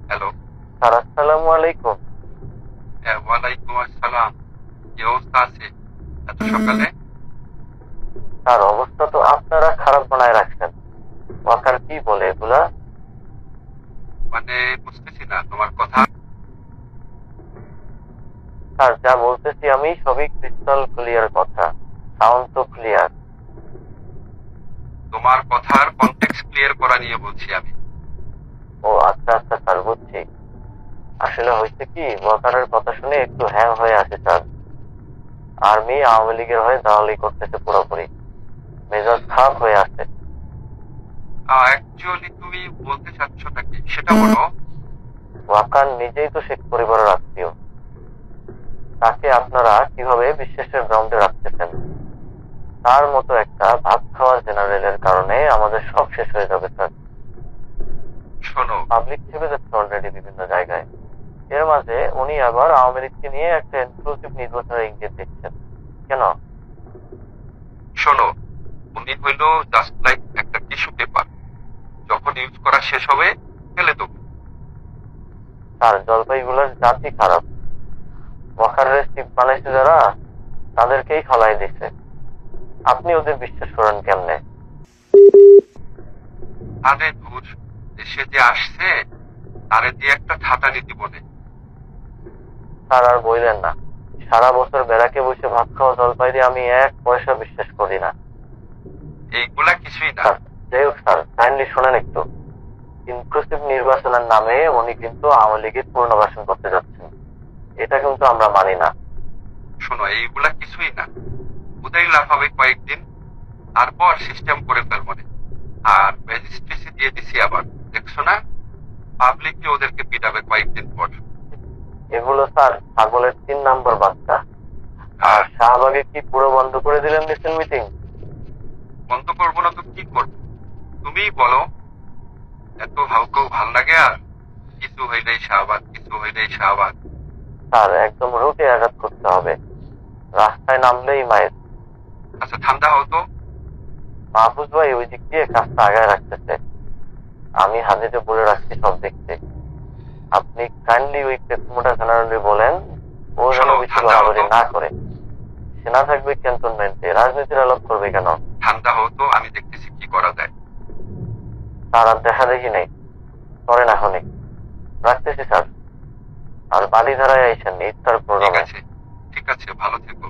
Hello. Sir আসসালামু আলাইকুম। হ্যাঁ, ওয়ালাইকুম আসসালাম। কি অবস্থা আছে এত সকালে? স্যার অবস্থা তো আপনারা খারাপ বানায় রাখছেন। ওয়াকার কি বলে এগুলা? মানে বুঝতেছি না তোমার কথা। স্যার যা বলতেছি আমি সবই ক্রিস্টাল ক্লিয়ার কথা। সাউন্ড তো ক্লিয়ার। তোমার কথার কনটেক্সট ক্লিয়ার করা নিয়ে বলছি আমি। ও আচ্ছা আচ্ছা স্যার, বুঝছি। আসলে হয়েছে কি, ওয়াকারের কথা শুনে একটু হ্যাং হয়ে আছে স্যার। আর্মি আওয়ামী লীগের হয়ে দালালি করতেছে পুরোপুরি। মেজাজ খারাপ হয়ে আছে। অ্যাকচুয়ালি তুমি বলতে চাচ্ছটা কি সেটা বলো। ওয়াকার নিজেই তো শেখ পরিবারের আত্মীয়। তাকে আপনারা কিভাবে বিশ্বাসের গ্রাউন্ডে রাখতেছেন? তার মতো একটা ভাত খাওয়া জেনারেলের কারণে আমাদের সব শেষ হয়ে যাবে স্যার। শোনো। পাবলিক ছেপে যাচ্ছে অলরেডি বিভিন্ন জায়গায়। এর মাঝে উনি আবার আওয়ামী লীগকে নিয়ে একটা ইনক্লুসিভ নির্বাচনের ইঙ্গিত দিচ্ছেন কেন? শোনো, উনি হইল জাস্ট লাইক একটা টিস্যু পেপার, যখন ইউজ করা শেষ হবে ফেলে দেবো। স্যার জলপাইগুলোর জাতি খারাপ। ওয়াকারের চিপ বানাইছে যারা, তাদেরকেই খালাই দিছে। আপনি ওদের বিশ্বাস করেন কেমনে? আরে ধুর, দেশে যে আসছে তারে দিয়ে একটা ঠাটা নীতি বলে। স্যার আর বললেন না। সারা বছর বেড়াকে বসে ভাত খাওয়া জলপাইরে আমি এক পয়সা বিশ্বাস করি না। এইগুলা কিছুই না। স্যার যাই হোক স্যার, কাইন্ডলি শোনেন একটু। ইনক্লুসিভ নির্বাচনের নামে উনি কিন্তু আওয়ামী লীগের পুনর্বাসন করতে যাচ্ছেন। এটা কিন্তু আমরা মানি না। শোনো, এইগুলা কিছুই না। উদয় লাভ হবে কয়েকদিন, তারপর সিস্টেম করে ফেলবো নে। আর রেজিস্ট্রেসি দিয়ে দিছি আবার, দেখছো না? পাবলিকলি ওদেরকে পিটাবে কয়েকদিন পর। এগুলো স্যার ছাগলের 3 নম্বর বাচ্চা। আর আর শাহবাগে কি পুরো বন্ধ করে দিলেন মিছিল মিটিং? বন্ধ করবো না তো কি করবো? তুমিই বলো। এত হাউকেও ভাল লাগে আর? কিছু হইলেই শাহবাগ, কিছু হইলেই শাহবাগ। স্যার একদম রুটে আঘাত করতে হবে। রাস্তায় নামলেই মায়ের। আচ্ছা ঠান্ডা হতো। মাহফুজ ভাই ওই দিক দিয়ে কাজটা আগায় রাখতেছে। আমি হাজিতে বলে রাখছি সব দেখতে। আপনি কাইন্ডলি ওই পেটমোটা জেনারেলি বলেন ও যেন শোনো, বেশি ঠান্ডা বাড়াবাড়ি হতো। না করে। সেনা থাকবে ক্যান্টনমেন্টে, রাজনীতির আলাপ করবে কেন? ঠান্ডা হতো, আমি দেখতেছি কি করা যায়। তার আর দেখা দেখি নেই। করেন এখনই। রাখতেছি স্যার। আর বাড়ি ধারায় আইসেন ইফতার ঠিক প্রোগ্রামে। আছে, ঠিক আছে, ভালো থেকো।